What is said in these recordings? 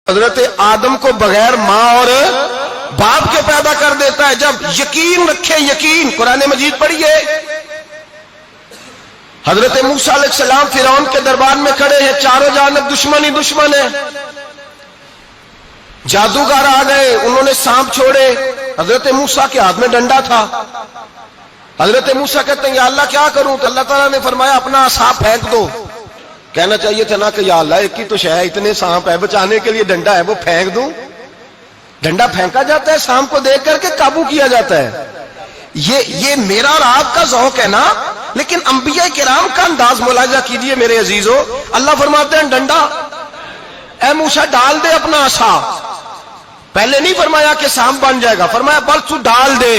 حضرت آدم کو بغیر ماں اور باپ کے پیدا کر دیتا ہے. جب یقین رکھے, یقین, قرآن مجید پڑھیے. حضرت موسیٰ علیہ السلام فرعون کے دربار میں کھڑے ہیں, چاروں جانب دشمن ہی دشمن ہے. جادوگر آ گئے, انہوں نے سانپ چھوڑے. حضرت موسیٰ کے ہاتھ میں ڈنڈا تھا. حضرت موسیٰ کہتے ہیں یا اللہ کیا کروں؟ تو اللہ تعالیٰ نے فرمایا اپنا عصا پھینک دو. کہنا چاہیے تھا نا کہ یا اللہ ایک ہی تو شے ہے, اتنے سانپ ہے, بچانے کے لیے ڈنڈا ہے وہ پھینک دوں. ڈنڈا پھینکا جاتا ہے, سانپ کو دیکھ کر کے قابو کیا جاتا ہے. یہ میرا اور آپ کا ذوق ہے نا, لیکن انبیاء کرام کا انداز ملاحظہ کیجئے میرے عزیزو. اللہ فرماتے ہیں ڈنڈا, اے موسیٰ ڈال دے اپنا عصا. پہلے نہیں فرمایا کہ سانپ بن جائے گا, فرمایا بس تو ڈال دے.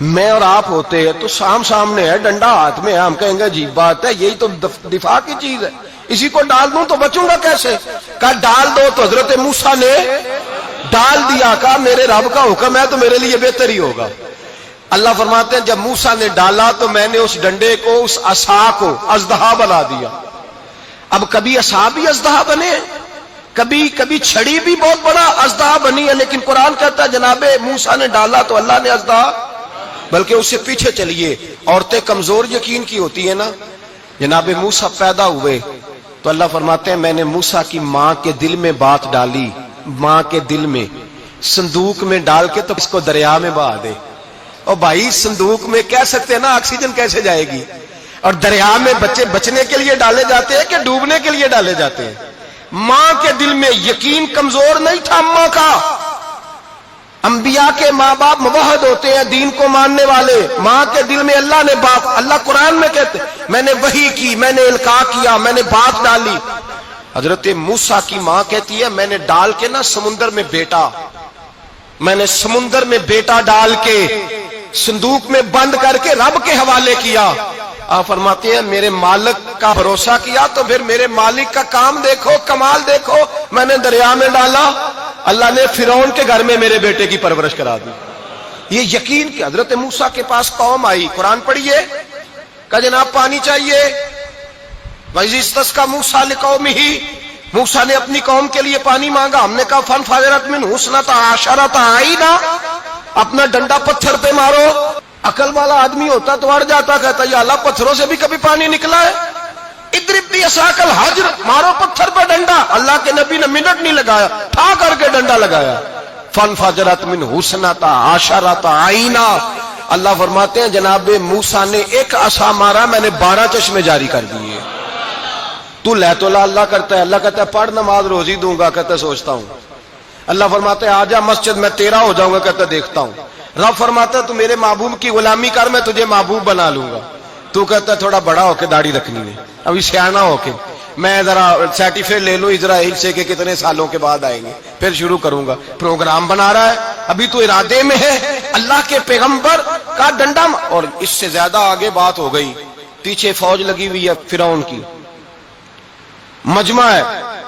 میں اور آپ ہوتے ہیں تو سامنے ہے, ڈنڈا ہاتھ میں ہے, ہم کہیں گے عجیب بات ہے, یہی تو دفاع کی چیز ہے, اسی کو ڈال دوں تو بچوں گا کیسے؟ کہا ڈال دو. تو حضرت موسیٰ نے ڈال دیا. کہا میرے رب کا حکم ہے تو میرے لیے بہتر ہی ہوگا. اللہ فرماتے ہیں جب موسیٰ نے ڈالا تو میں نے اس ڈنڈے کو, اس عصا کو اژدہا بنا دیا. اب کبھی عصا بھی اژدہا بنے, کبھی چھڑی بھی بہت بڑا اژدہا بنی ہے, لیکن قرآن کہتا ہے جناب موسیٰ نے ڈالا تو اللہ نے اژدہا. بلکہ اس سے پیچھے چلیے, عورتیں کمزور یقین کی ہوتی ہیں نا. جناب موسیٰ پیدا ہوئے تو اللہ فرماتے ہیں میں نے موسیٰ کی ماں کے دل میں بات ڈالی, ماں کے دل میں صندوق میں ڈال کے تو اس کو دریا میں بہا دے. اور بھائی صندوق میں کہہ سکتے ہیں نا آکسیجن کیسے جائے گی, اور دریا میں بچے بچنے کے لیے ڈالے جاتے ہیں کہ ڈوبنے کے لیے ڈالے جاتے ہیں. ماں کے دل میں یقین کمزور نہیں تھا اماں کا. انبیاء کے ماں باپ موحد ہوتے ہیں, دین کو ماننے والے. ماں کے دل میں اللہ نے بات, اللہ قرآن میں کہتے میں نے وحی کی, میں نے القاء کیا, میں نے بات ڈالی. حضرت موسیٰ کی ماں کہتی ہے میں نے ڈال کے نا سمندر میں بیٹا, میں نے سمندر میں بیٹا ڈال کے صندوق میں بند کر کے رب کے حوالے کیا. آپ فرماتے ہیں میرے مالک کا بھروسہ کیا تو پھر میرے مالک کا کام دیکھو, کمال دیکھو. میں نے دریا میں ڈالا, اللہ نے فرعون کے گھر میں میرے بیٹے کی پرورش کرا دی. یہ یقین کہ حضرت موسیٰ کے پاس قوم آئی, قرآن پڑھیے. کہا جناب پانی چاہیے. وَإِذِ اسْتَسْقَىٰ مُوسَىٰ لِقَوْمِهِ, موسیٰ نے اپنی قوم کے لیے پانی مانگا. ہم نے کہا فَانْفَجَرَتْ مِنْهُ اثْنَتَا عَشَرَةَ عَيْنًا, اپنا ڈنڈا پتھر پہ مارو. عقل والا آدمی ہوتا تو اڑ جاتا, کہتا یا اللہ پتھروں سے بھی کبھی پانی نکلا ہے. اضرب بعصاک الحجر, مارو پتھر پہ ڈنڈا. اللہ کے نبی نے منٹ نہیں لگایا, ٹھا کر کے ڈنڈا لگایا. فَانْفَجَرَتْ مِنْهُ اثْنَتَا عَشَرَةَ عَيْنًا. اللہ فرماتے ہیں جناب موسیٰ نے ایک عصا مارا, میں نے 12 چشمے جاری کر دیے. تو لے تو لا اللہ کرتا ہے, اللہ کہتا ہے پڑھ نماز روزی دوں گا, کہتا ہے سوچتا ہوں. اللہ فرماتا ہے آجا مسجد میں تیرا ہو جاؤں گا, کہتا ہے دیکھتا ہوں. رب فرماتا ہے تو میرے محبوب کی غلامی کر, میں تجھے محبوب بنا لوں گا. تو کہتا ہے تھوڑا بڑا ہو کے داڑھی رکھنی ہے, ابھی سیانا ہو کے میں ذرا سرٹیفکیٹ لے لوں اسرائیل سے کہ کتنے سالوں کے بعد آئیں گے, پھر شروع کروں گا. پروگرام بنا رہا ہے, ابھی تو ارادے میں ہے. اللہ کے پیغمبر کا ڈنڈا, اور اس سے زیادہ آگے بات ہو گئی. پیچھے فوج لگی ہوئی ہے فرعون کی, مجمع ہے,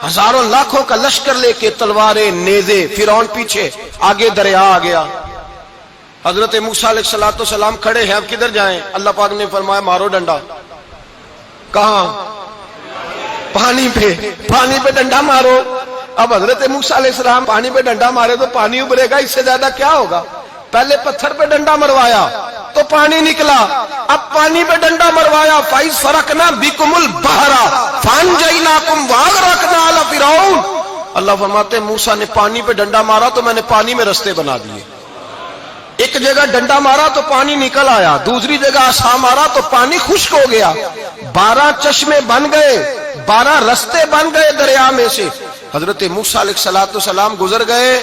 ہزاروں لاکھوں کا لشکر لے کے, تلواریں, نیزے. فرعون پیچھے, آگے دریا آ گیا. حضرت موسیٰ علیہ السلام کھڑے ہیں, اب کدھر جائیں؟ اللہ پاک نے فرمایا مارو ڈنڈا. کہاں؟ پانی پہ ڈنڈا مارو. اب حضرت موسیٰ علیہ السلام پانی پہ ڈنڈا مارے تو پانی ابھرے گا, اس سے زیادہ کیا ہوگا؟ پہلے پتھر پہ ڈنڈا مروایا تو پانی نکلا, اب پانی پہ ڈنڈا مروایا. فَإِذْ فَرَقْنَا بِكُمُ الْبَحْرَ فَأَنْجَيْنَاكُمْ وَأَغْرَقْنَا آلَ فِرْعَوْنَ. اللہ فرماتے ہیں موسیٰ نے پانی پہ ڈنڈا مارا تو میں نے پانی میں رستے بنا دیے. ایک جگہ ڈنڈا مارا تو پانی نکل آیا, دوسری جگہ عصا مارا تو پانی خشک ہو گیا. 12 چشمے بن گئے, 12 رستے بن گئے دریا میں سے. حضرت موسیٰ علیہ السلام گزر گئے,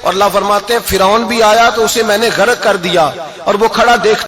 اور اللہ فرماتے ہیں فرعون بھی آیا تو اسے میں نے غرق کر دیا, اور وہ کھڑا دیکھ